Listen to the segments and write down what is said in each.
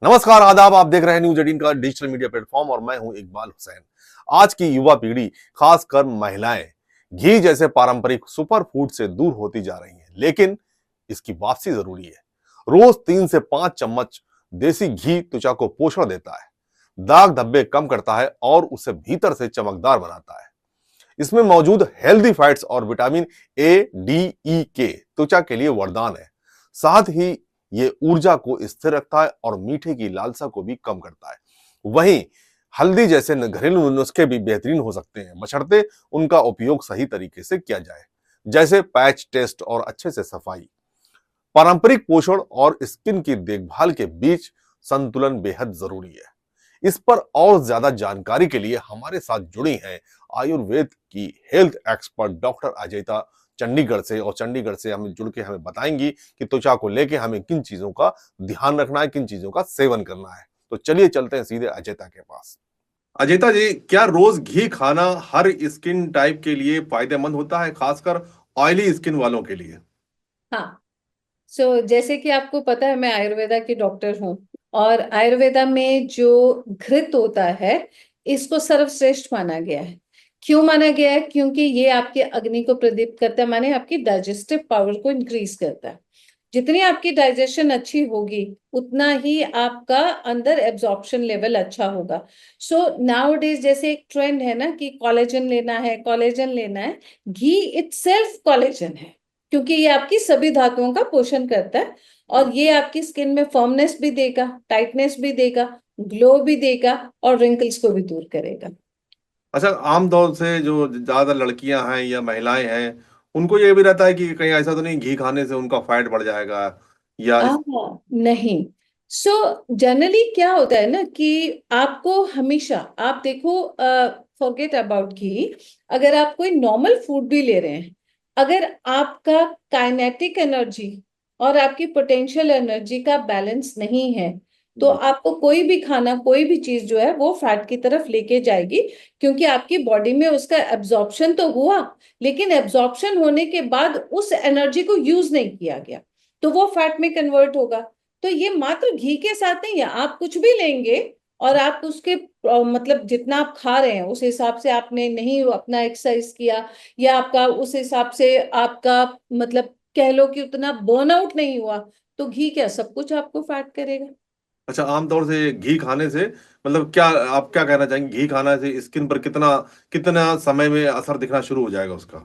नमस्कार, आदाब। आप देख रहे हैं न्यूज 18 का डिजिटल मीडिया प्लेटफॉर्म और मैं हूं इकबाल हुसैन। आज की युवा पीढ़ी, खासकर महिलाएं, घी जैसे पारंपरिक सुपर फूड से दूर होती जा रही हैं, लेकिन इसकी वापसी जरूरी है। रोज 3 से 5 चम्मच देसी घी त्वचा को पोषण देता है, दाग धब्बे कम करता है और उसे भीतर से चमकदार बनाता है। इसमें मौजूद हेल्दी फैट्स और vitamin A, D, E, K त्वचा के लिए वरदान है। साथ ही ये ऊर्जा को स्थिर रखता है और मीठे की लालसा को भी कम करता है। वहीं हल्दी जैसे घरेलू नुस्खे भी बेहतरीन हो सकते हैं, बशर्ते उनका उपयोग सही तरीके से किया जाए, जैसे पैच टेस्ट और अच्छे से सफाई। पारंपरिक पोषण और स्किन की देखभाल के बीच संतुलन बेहद जरूरी है। इस पर और ज्यादा जानकारी के लिए हमारे साथ जुड़ी हैं आयुर्वेद की हेल्थ एक्सपर्ट डॉक्टर अजयता चंडीगढ़ से, और चंडीगढ़ से हमें जुड़ के हमें बताएंगी कि त्वचा को लेके हमें किन चीजों का ध्यान रखना है, किन चीजों का सेवन करना है। तो चलिए चलते हैं सीधे अजयता के पास। अजयता जी, क्या रोज घी खाना हर स्किन टाइप के लिए फायदेमंद होता है, खासकर ऑयली स्किन वालों के लिए? हाँ। जैसे कि आपको पता है, मैं आयुर्वेदा की डॉक्टर हूँ। और आयुर्वेदा में जो घृत होता है, इसको सर्वश्रेष्ठ माना गया है। क्यों माना गया है? क्योंकि ये आपके अग्नि को प्रदीप्त करता है, माने आपकी डाइजेस्टिव पावर को इंक्रीज करता है। जितनी आपकी डाइजेशन अच्छी होगी, उतना ही आपका अंदर एब्जॉर्प्शन लेवल अच्छा होगा। नाउ डेज जैसे एक ट्रेंड है ना कि कॉलेजन लेना है, कॉलेजन लेना है। घी इटसेल्फ कॉलेजन है, क्योंकि ये आपकी सभी धातुओं का पोषण करता है। और ये आपकी स्किन में फर्मनेस भी देगा, टाइटनेस भी देगा, ग्लो भी देगा, और रिंकल्स को भी दूर करेगा। अच्छा, आमतौर से जो ज्यादा लड़कियां हैं या महिलाएं हैं, उनको ये भी रहता है कि कहीं ऐसा तो नहीं घी खाने से उनका फैट बढ़ जाएगा या आ, नहीं। जनरली क्या होता है ना कि आपको हमेशा, आप देखो, फॉरगेट अबाउट घी। अगर आप कोई नॉर्मल फूड भी ले रहे हैं, अगर आपका काइनेटिक एनर्जी और आपकी पोटेंशियल एनर्जी का बैलेंस नहीं है, तो जी। आपको कोई भी खाना, कोई भी चीज जो है वो फैट की तरफ लेके जाएगी। क्योंकि आपकी बॉडी में उसका एब्जॉर्प्शन तो हुआ, लेकिन एब्जॉर्प्शन होने के बाद उस एनर्जी को यूज नहीं किया गया, तो वो फैट में कन्वर्ट होगा। तो ये मात्र घी के साथ नहीं है, आप कुछ भी लेंगे और आप उसके मतलब जितना आप खा रहे हैं उस हिसाब से आपने नहीं अपना एक्सरसाइज किया, या आपका उस हिसाब से आपका मतलब कह लो कि उतना बर्नआउट नहीं हुआ, तो घी क्या सब कुछ आपको फैट करेगा। अच्छा, आमतौर से घी खाने से मतलब क्या आप क्या कहना चाहेंगे, घी खाने से स्किन पर कितना कितना समय में असर दिखना शुरू हो जाएगा उसका?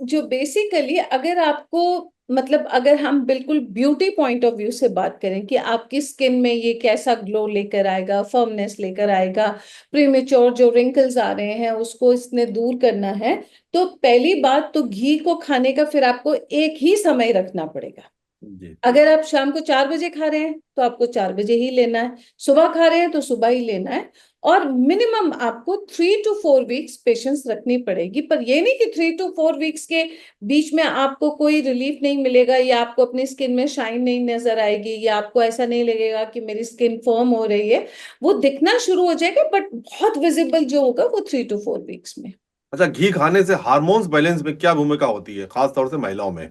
जो बेसिकली अगर आपको मतलब अगर हम बिल्कुल ब्यूटी पॉइंट ऑफ व्यू से बात करें कि आपकी स्किन में ये कैसा ग्लो लेकर आएगा, फर्मनेस लेकर आएगा, प्रीमेच्योर जो रिंकल्स आ रहे हैं उसको इसने दूर करना है, तो पहली बात तो घी को खाने का फिर आपको एक ही समय रखना पड़ेगा। जी। अगर आप शाम को 4 बजे खा रहे हैं तो आपको 4 बजे ही लेना है, सुबह खा रहे हैं तो सुबह ही लेना है। और मिनिमम आपको 3 to 4 वीक्स पेशेंस रखनी पड़ेगी, पर ये नहीं कि 3 to 4 वीक्स के बीच में आपको कोई रिलीफ नहीं मिलेगा, या आपको अपनी स्किन में शाइन नहीं नजर आएगी, या आपको ऐसा नहीं लगेगा कि मेरी स्किन फर्म हो रही है। वो दिखना शुरू हो जाएगा, बट बहुत विजिबल जो होगा वो 3 to 4 वीक्स में। अच्छा, घी खाने से हार्मोन्स बैलेंस में क्या भूमिका होती है, खास तौर से महिलाओं में?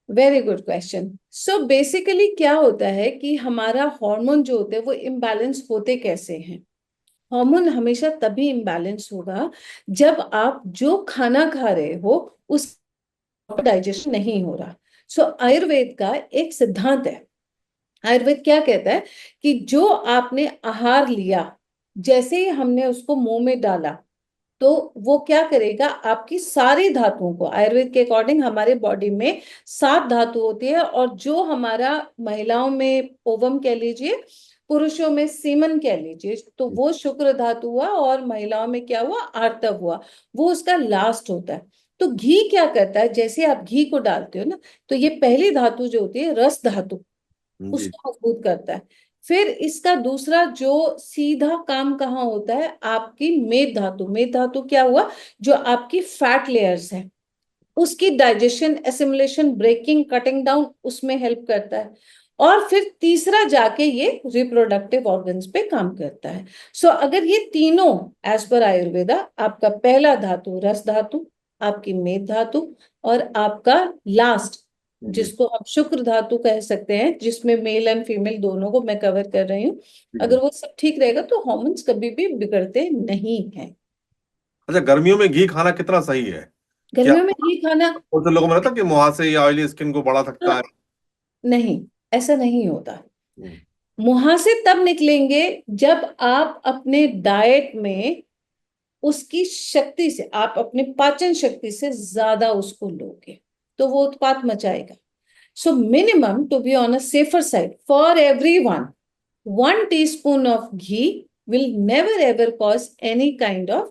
Very good question. बेसिकली क्या होता है कि हमारा हार्मोन जो होते हैं वो इम्बैलेंस होते कैसे हैं? हार्मोन हमेशा तभी इम्बैलेंस होगा जब आप जो खाना खा रहे हो उस डाइजेशन नहीं हो रहा। आयुर्वेद का एक सिद्धांत है। आयुर्वेद क्या कहता है कि जो आपने आहार लिया, जैसे ही हमने उसको मुंह में डाला, तो वो क्या करेगा, आपकी सारी धातुओं को, आयुर्वेद के अकॉर्डिंग हमारे बॉडी में 7 धातु होती है, और जो हमारा महिलाओं में ओवम कह लीजिए, पुरुषों में सीमन कह लीजिए, तो वो शुक्र धातु हुआ, और महिलाओं में क्या हुआ, आर्तव हुआ। वो उसका लास्ट होता है। तो घी क्या करता है, जैसे आप घी को डालते हो ना, तो ये पहली धातु जो होती है रस धातु, जी। उसको मजबूत करता है। फिर इसका दूसरा जो सीधा काम कहाँ होता है, आपकी मेद धातु। मेद धातु क्या हुआ, जो आपकी फैट लेयर्स है उसकी digestion, assimilation, breaking, cutting down, उसमें हेल्प करता है। और फिर तीसरा जाके ये रिप्रोडक्टिव ऑर्गन्स पे काम करता है। अगर ये तीनों एज पर आयुर्वेदा, आपका पहला धातु रस धातु, आपकी मेद धातु, और आपका लास्ट जी जिसको हम शुक्र धातु कह सकते हैं, जिसमें मेल एंड फीमेल दोनों को मैं कवर कर रही हूँ, जी। अगर वो सब ठीक रहेगा तो हॉर्मोन्स कभी भी बिगड़ते नहीं हैं। अच्छा, गर्मियों में घी खाना कितना सही है? क्या गर्मियों में घी खाना, कुछ लोगों में रहता है कि मुहासे या ऑयली स्किन को बढ़ा सकता है? नहीं, ऐसा नहीं होता। हम्म, मुहासे तब निकलेंगे जब आप अपने डाइट में उसकी शक्ति से, आप अपने पाचन शक्ति से ज्यादा उसको लोगे तो वो उत्पात मचाएगा। So minimum, to be on a safer side for everyone, 1 teaspoon of ghee will never ever cause any kind of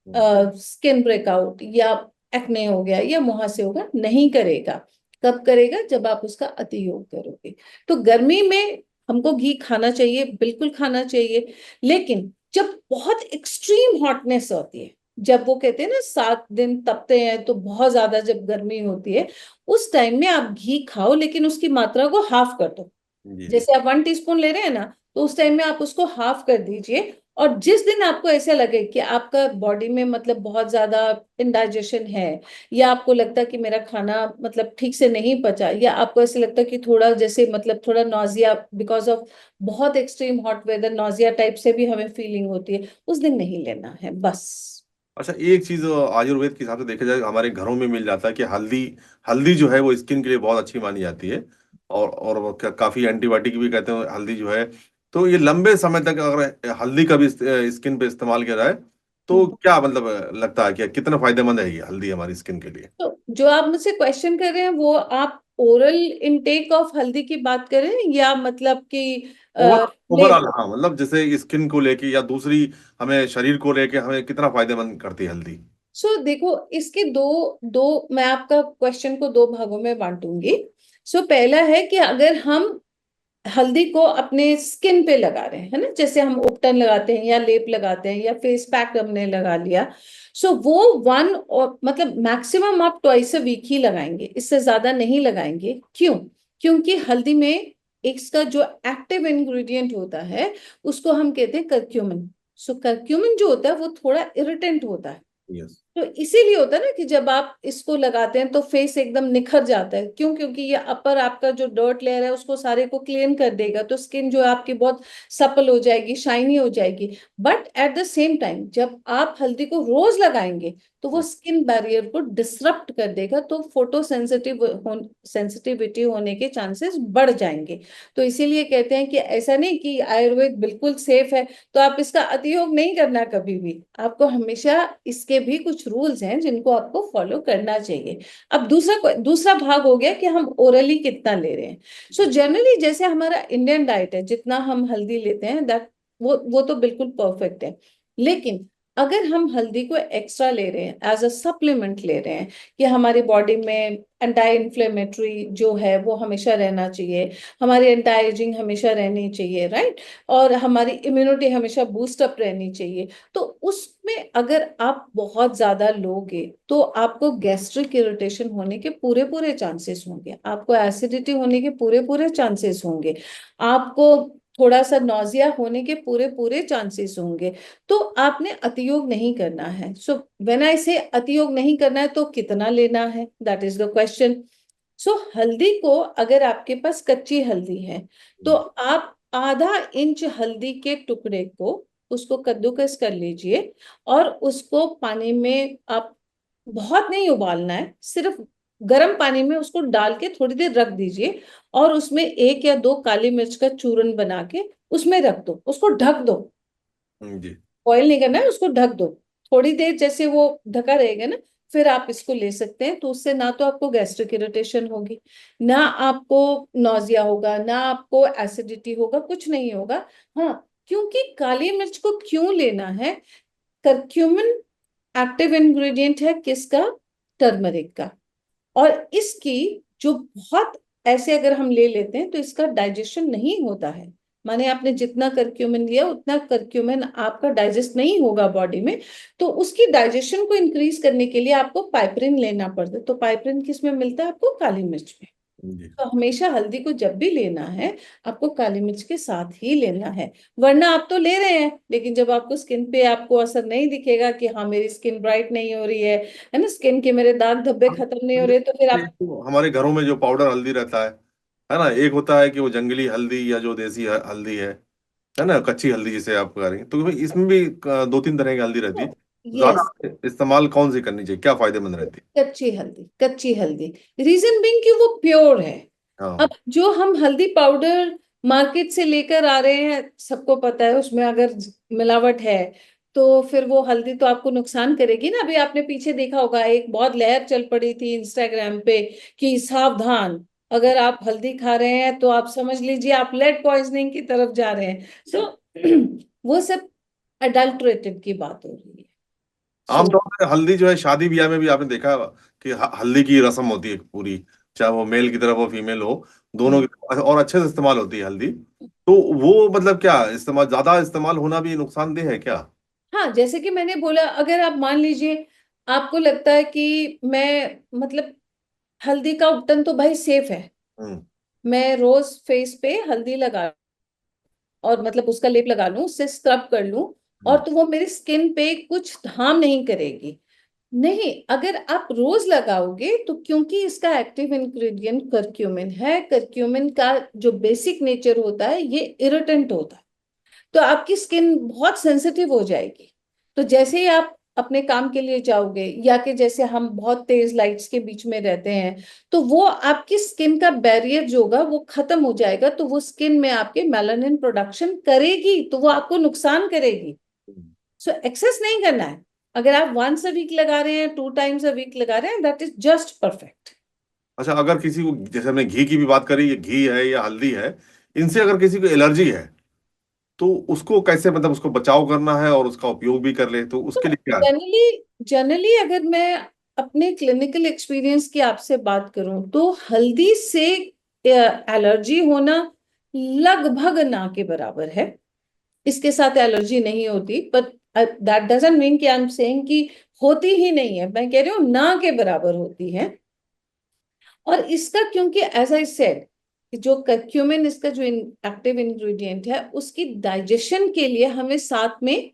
hmm, skin breakout या एक्ने हो गया या मुहासे होगा, नहीं करेगा। कब करेगा? जब आप उसका अति योग करोगे। तो गर्मी में हमको घी खाना चाहिए, बिल्कुल खाना चाहिए, लेकिन जब बहुत एक्सट्रीम हॉटनेस होती है, जब वो कहते हैं ना 7 दिन तपते हैं, तो बहुत ज्यादा जब गर्मी होती है, उस टाइम में आप घी खाओ, लेकिन उसकी मात्रा को हाफ कर दो। जी जी। जैसे आप 1 टीस्पून ले रहे हैं ना, तो उस टाइम में आप उसको हाफ कर दीजिए। और जिस दिन आपको ऐसा लगे कि आपका बॉडी में मतलब बहुत ज्यादा इंडाइजेशन है, या आपको लगता है कि मेरा खाना मतलब ठीक से नहीं पचा, या आपको ऐसे लगता है कि थोड़ा जैसे मतलब थोड़ा नॉजिया, बिकॉज ऑफ बहुत extreme hot weather, nausea type से भी हमें फीलिंग होती है, उस दिन नहीं लेना है बस। अच्छा, एक चीज आयुर्वेद के हिसाब से देखा जाए, हमारे घरों में मिल जाता है कि हल्दी, हल्दी जो है वो स्किन के लिए बहुत अच्छी मानी जाती है। और वो काफी एंटीबायोटिक भी कहते हैं हल्दी जो है। तो ये लंबे समय तक अगर हल्दी का भी स्किन पे इस्तेमाल किया जाए तो क्या मतलब लगता है कि कितना फायदेमंद है ये हल्दी हमारी स्किन के लिए? तो जो आप मुझसे क्वेश्चन कर रहे हैं, वो आप ओरल इनटेक ऑफ हल्दी की बात कर रहे हैं, या मतलब कि ओवरऑल, लेप? हाँ, मतलब जैसे स्किन को लेके या दूसरी हमें शरीर को लेके हमें कितना फायदेमंद करती है हल्दी? सो देखो, इसके दो दो मैं आपका क्वेश्चन को दो भागों में बांटूंगी। सो पहला है कि अगर हम हल्दी को अपने स्किन पे लगा रहे हैं, है ना, जैसे हम उपटन लगाते हैं या लेप लगाते हैं या फेस पैक हमने लगा लिया, सो वो वन, और मतलब मैक्सिमम आप ट्वाइस अ वीक ही लगाएंगे, इससे ज्यादा नहीं लगाएंगे। क्यों? क्योंकि हल्दी में इसका जो एक्टिव इंग्रेडिएंट होता है, उसको हम कहते हैं करक्यूमिन। सो करक्यूमिन जो होता है वो थोड़ा इरिटेंट होता है। यस। तो इसीलिए होता है ना कि जब आप इसको लगाते हैं तो फेस एकदम निखर जाता है। क्यों? क्योंकि ये अपर आपका जो डर्ट लेयर है उसको सारे को क्लीन कर देगा, तो स्किन जो है आपकी बहुत सपल हो जाएगी, शाइनी हो जाएगी। But at the same time जब आप हल्दी को रोज लगाएंगे तो वो स्किन बैरियर को डिसरप्ट कर देगा, तो फोटो सेंसिटिविटी होने के चांसेस बढ़ जाएंगे। तो इसीलिए कहते हैं कि ऐसा नहीं कि आयुर्वेद बिल्कुल सेफ है तो आप इसका अतियोग नहीं करना कभी भी। आपको हमेशा इसके भी कुछ रूल्स हैं जिनको आपको फॉलो करना चाहिए। अब दूसरा दूसरा भाग हो गया कि हम ओरली कितना ले रहे हैं। सो जनरली जैसे हमारा इंडियन डाइट है, जितना हम हल्दी लेते हैं दैट, वो तो बिल्कुल परफेक्ट है। लेकिन अगर हम हल्दी को एक्स्ट्रा ले रहे हैं, एज अ सप्लीमेंट ले रहे हैं, कि हमारी बॉडी में एंटी इन्फ्लेमेटरी जो है वो हमेशा रहना चाहिए, हमारी एंटी एजिंग हमेशा रहनी चाहिए, राइट, और हमारी इम्यूनिटी हमेशा बूस्ट अप रहनी चाहिए, तो उसमें अगर आप बहुत ज्यादा लोगे तो आपको गैस्ट्रिक इरिटेशन होने के पूरे पूरे चांसेस होंगे, आपको एसिडिटी होने के पूरे पूरे चांसेस होंगे, आपको थोड़ा सा नौजिया होने के पूरे पूरे चांसेस होंगे। तो आपने अतियोग नहीं करना है। सो व्हेन आई से अतियोग नहीं करना है, तो कितना लेना है, दैट इज द क्वेश्चन। सो हल्दी को, अगर आपके पास कच्ची हल्दी है, तो आप ½ इंच हल्दी के टुकड़े को, उसको कद्दूकस कर लीजिए, और उसको पानी में आप, बहुत नहीं उबालना है, सिर्फ गर्म पानी में उसको डाल के थोड़ी देर रख दीजिए, और उसमें 1 या 2 काली मिर्च का चूरन बना के उसमें रख दो, उसको ढक दो। जी। बॉयल नहीं करना है, उसको ढक दो थोड़ी देर, जैसे वो ढका रहेगा ना, फिर आप इसको ले सकते हैं। तो उससे ना तो आपको गैस्ट्रिक इरिटेशन होगी, ना आपको नौजिया होगा, ना आपको एसिडिटी होगा, कुछ नहीं होगा। हाँ, क्योंकि काली मिर्च को क्यों लेना है? करक्यूमिन एक्टिव इंग्रेडिएंट है किसका? टर्मरिक का। और इसकी जो बहुत, ऐसे अगर हम ले लेते हैं तो इसका डाइजेशन नहीं होता है। माने आपने जितना करक्यूमिन लिया उतना करक्यूमिन आपका डाइजेस्ट नहीं होगा बॉडी में। तो उसकी डाइजेशन को इंक्रीज करने के लिए आपको पाइपरिन लेना पड़ता है। तो पाइपरिन किस में मिलता है? आपको काली मिर्च में। जी। तो हमेशा हल्दी को जब भी लेना है, आपको काली मिर्च के साथ ही लेना है। वरना आप तो ले रहे हैं, लेकिन जब आपको स्किन पे आपको असर नहीं दिखेगा कि हाँ मेरी स्किन ब्राइट नहीं हो रही है ना, स्किन के मेरे दाग धब्बे खत्म नहीं हो रहे, तो फिर आप। तो हमारे घरों में जो पाउडर हल्दी रहता है ना, एक होता है कि वो जंगली हल्दी या जो देसी हल्दी है ना, कच्ची हल्दी जिसे आप कह रही हैं, तो भाई इसमें भी दो तीन तरह की हल्दी रहती है। यस, ज्यादा इस्तेमाल कौन सी करनी चाहिए, क्या फायदेमंद रहती है? कच्ची हल्दी, कच्ची हल्दी। रीजन बिंग कि वो प्योर है। अब हाँ। जो हम हल्दी पाउडर मार्केट से लेकर आ रहे हैं, सबको पता है उसमें अगर मिलावट है, तो फिर वो हल्दी तो आपको नुकसान करेगी ना। अभी आपने पीछे देखा होगा, एक बहुत लहर चल पड़ी थी इंस्टाग्राम पे कि सावधान, अगर आप हल्दी खा रहे हैं तो आप समझ लीजिए आप लेड पॉइजनिंग की तरफ जा रहे हैं। सो वो सब अडल्ट्रेटेड की बात हो रही है। सो आमतौर पर हल्दी जो है शादी ब्याह में भी आपने देखा कि हल्दी की रस्म होती है पूरी, चाहे वो मेल की तरफ हो फीमेल हो, दोनों की तरफ, और अच्छे से इस्तेमाल होती है हल्दी। तो वो मतलब क्या इस्तेमाल, ज्यादा इस्तेमाल होना भी नुकसानदेह है क्या? हाँ, जैसे कि मैंने बोला, अगर आप मान लीजिए आपको लगता है कि मैं मतलब हल्दी का उपटन तो भाई सेफ है, हम्म। मैं रोज फेस पे हल्दी लगा और मतलब उसका लेप लगा लूं, उससे स्क्रब कर लूं, और हम्म। तो वो मेरी स्किन पे कुछ हार्म नहीं करेगी। नहीं, अगर आप रोज लगाओगे तो क्योंकि इसका एक्टिव इंग्रेडिएंट करक्यूमिन है, करक्यूमिन का जो बेसिक नेचर होता है ये इरिटेंट होता है, तो आपकी स्किन बहुत सेंसिटिव हो जाएगी। तो जैसे ही आप अपने काम के लिए जाओगे, या कि जैसे हम बहुत तेज लाइट्स के बीच में रहते हैं, तो वो आपकी स्किन का बैरियर जो होगा वो खत्म हो जाएगा, तो वो स्किन में आपके मेलानिन प्रोडक्शन करेगी, तो वो आपको नुकसान करेगी। सो एक्सेस नहीं करना है। अगर आप वंस अ वीक लगा रहे हैं, 2 टाइम्स अ वीक लगा रहे हैं, दैट इज जस्ट परफेक्ट। अच्छा, अगर किसी को, जैसे हमने घी की भी बात करी, ये घी है या हल्दी है, इनसे अगर किसी को एलर्जी है तो उसको कैसे, मतलब उसको बचाव करना है और उसका उपयोग भी कर ले, तो उसके लिए क्या है? जनरली जनरली अगर मैं अपने क्लिनिकल एक्सपीरियंस की आपसे बात करूं, तो हल्दी से एलर्जी होना लगभग ना के बराबर है। इसके साथ एलर्जी नहीं होती, बट दैट डजंट मीन कि आई एम सेइंग कि होती ही नहीं है, मैं कह रही हूँ ना के बराबर होती है। और इसका क्योंकि एज आई सेड, जो करक्यूमिन इसका जो एक्टिव इंग्रेडिएंट है, उसकी डाइजेशन के लिए हमें साथ में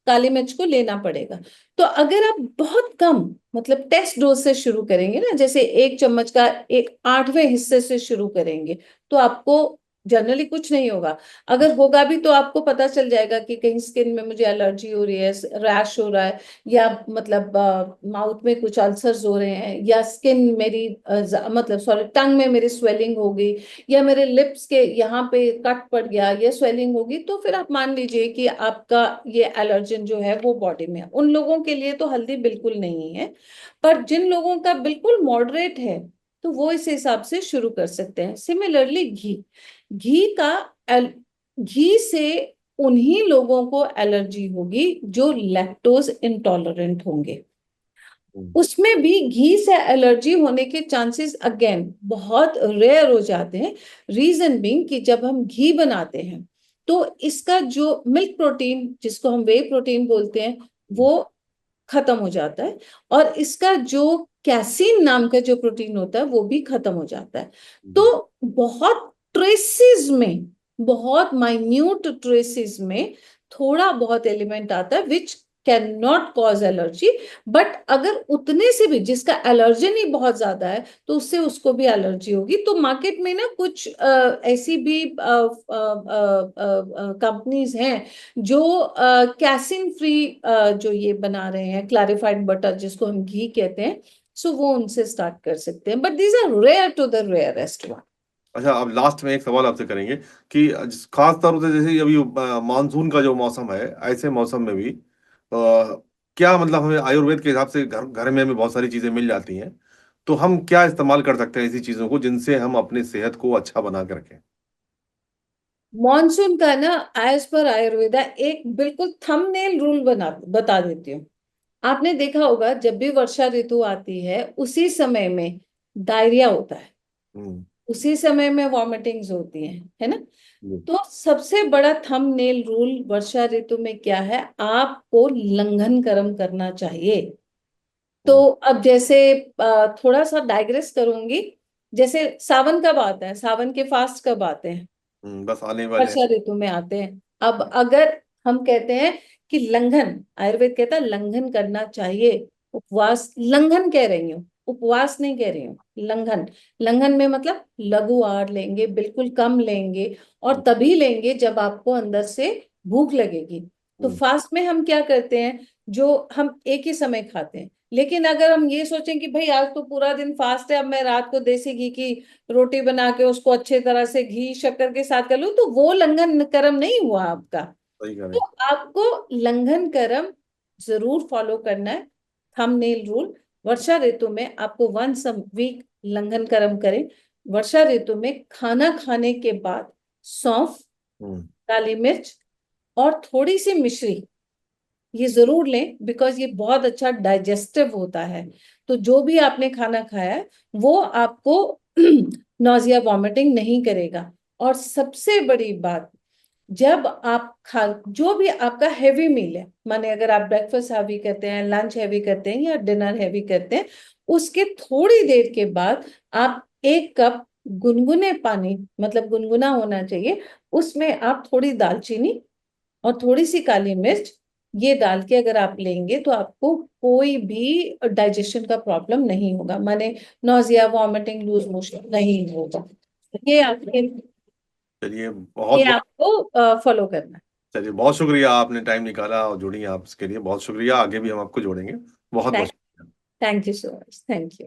काली मिर्च को लेना पड़ेगा। तो अगर आप बहुत कम मतलब टेस्ट डोज से शुरू करेंगे ना, जैसे 1 चम्मच का 1/8वें हिस्से से शुरू करेंगे, तो आपको जनरली कुछ नहीं होगा। अगर होगा भी तो आपको पता चल जाएगा कि कहीं स्किन में मुझे एलर्जी हो रही है, रैश हो रहा है, या मतलब माउथ में कुछ अल्सर्स हो रहे हैं, या स्किन मेरी मतलब सॉरी टंग में मेरी स्वेलिंग हो गई, या मेरे लिप्स के यहाँ पे कट पड़ गया, या स्वेलिंग होगी, तो फिर आप मान लीजिए कि आपका ये एलर्जन जो है वो बॉडी में है। उन लोगों के लिए तो हल्दी बिल्कुल नहीं है। पर जिन लोगों का बिल्कुल मॉडरेट है, तो वो इस हिसाब से शुरू कर सकते हैं। सिमिलरली घी, घी का एल, घी से उन्हीं लोगों को एलर्जी होगी जो लैक्टोज इंटॉलरेंट होंगे। हम्म। उसमें भी घी से एलर्जी होने के चांसेस अगेन बहुत रेयर हो जाते हैं। रीजन बीइंग कि जब हम घी बनाते हैं, तो इसका जो मिल्क प्रोटीन जिसको हम वे प्रोटीन बोलते हैं, वो खत्म हो जाता है, और इसका जो कैसीन नाम का जो प्रोटीन होता है वो भी खत्म हो जाता है। हम्म। तो बहुत ट्रेसिस में, बहुत माइन्यूट ट्रेसिस में थोड़ा बहुत एलिमेंट आता है which can not cause allergy. But अगर उतने से भी जिसका एलर्जन ही बहुत ज्यादा है, तो उससे उसको भी एलर्जी होगी। तो मार्केट में ना कुछ ऐसी भी कंपनीज हैं जो कैसिन फ्री जो ये बना रहे हैं, क्लैरिफाइड बटर जिसको हम घी कहते हैं। सो वो उनसे स्टार्ट कर सकते हैं, but these are rare to the rarest one. अच्छा, अब लास्ट में एक सवाल आपसे करेंगे कि खास तौर से जैसे अभी मानसून का जो मौसम है, ऐसे मौसम में भी क्या मतलब हमें आयुर्वेद के हिसाब से घर घर में हमें बहुत सारी चीजें मिल जाती हैं, तो हम क्या इस्तेमाल कर सकते हैं ऐसी चीजों को जिनसे हम अपनी सेहत को अच्छा बना के रखें? मॉनसून का ना, एज पर आयुर्वेदा एक बिल्कुल थंबनेल रूल बना बता देती हूँ। आपने देखा होगा जब भी वर्षा ऋतु आती है, उसी समय में डायरिया होता है, हम्म। उसी समय में वॉमिटिंग्स होती हैं, है ना। जी। तो सबसे बड़ा थंबनेल रूल वर्षा ऋतु में क्या है, आपको लंघन कर्म करना चाहिए। तो हम्म। अब जैसे थोड़ा सा डाइग्रेस करूंगी, जैसे सावन कब आता है, सावन के फास्ट कब आते हैं? बस आने वाले हैं। वर्षा ऋतु में आते हैं। अब अगर हम कहते हैं कि लंघन, आयुर्वेद कहता है लंघन करना चाहिए, उपवास, लंघन कह रही हूँ, उपवास नहीं कह रही हूँ, लंघन। लंघन में मतलब लघु आहार लेंगे, बिल्कुल कम लेंगे, और तभी लेंगे जब आपको अंदर से भूख लगेगी। तो फास्ट में हम क्या करते हैं, जो हम एक ही समय खाते हैं। लेकिन अगर हम ये सोचें कि भाई आज तो पूरा दिन फास्ट है, अब मैं रात को देसी घी की रोटी बना के उसको अच्छे तरह से घी शक्कर के साथ कर लूं, तो वो लंघन कर्म नहीं हुआ आपका। सही कह रहे तो आपको लंघन कर्म जरूर फॉलो करना है। थंबनेल रूल, वर्षा ऋतु में आपको वंस अ वीक लंघन कर्म करें। वर्षा ऋतु में खाना खाने के बाद सौंफ, हैं। काली मिर्च और थोड़ी सी मिश्री ये जरूर लें, बिकॉज ये बहुत अच्छा डाइजेस्टिव होता है। तो जो भी आपने खाना खाया है वो आपको नौजिया वॉमिटिंग नहीं करेगा। और सबसे बड़ी बात, जब आप खा, जो भी आपका हैवी मील है, माने अगर आप ब्रेकफास्ट हैवी करते हैं, लंच हैवी करते हैं या डिनर हैवी करते हैं, उसके थोड़ी देर के बाद आप 1 कप गुनगुने पानी, मतलब गुनगुना होना चाहिए, उसमें आप थोड़ी दालचीनी और थोड़ी सी काली मिर्च ये डाल के अगर आप लेंगे तो आपको कोई भी डाइजेशन का प्रॉब्लम नहीं होगा, माने नौजिया, वॉमिटिंग, लूज मोशन नहीं होगा। ये आपके, चलिए बहुत ये बहुत आपको फॉलो करना है। चलिए बहुत शुक्रिया, आपने टाइम निकाला और जुड़ी आप, इसके लिए बहुत शुक्रिया। आगे भी हम आपको जोड़ेंगे। बहुत बहुत थैंक शुक्रिया। Thank you so much, thank you.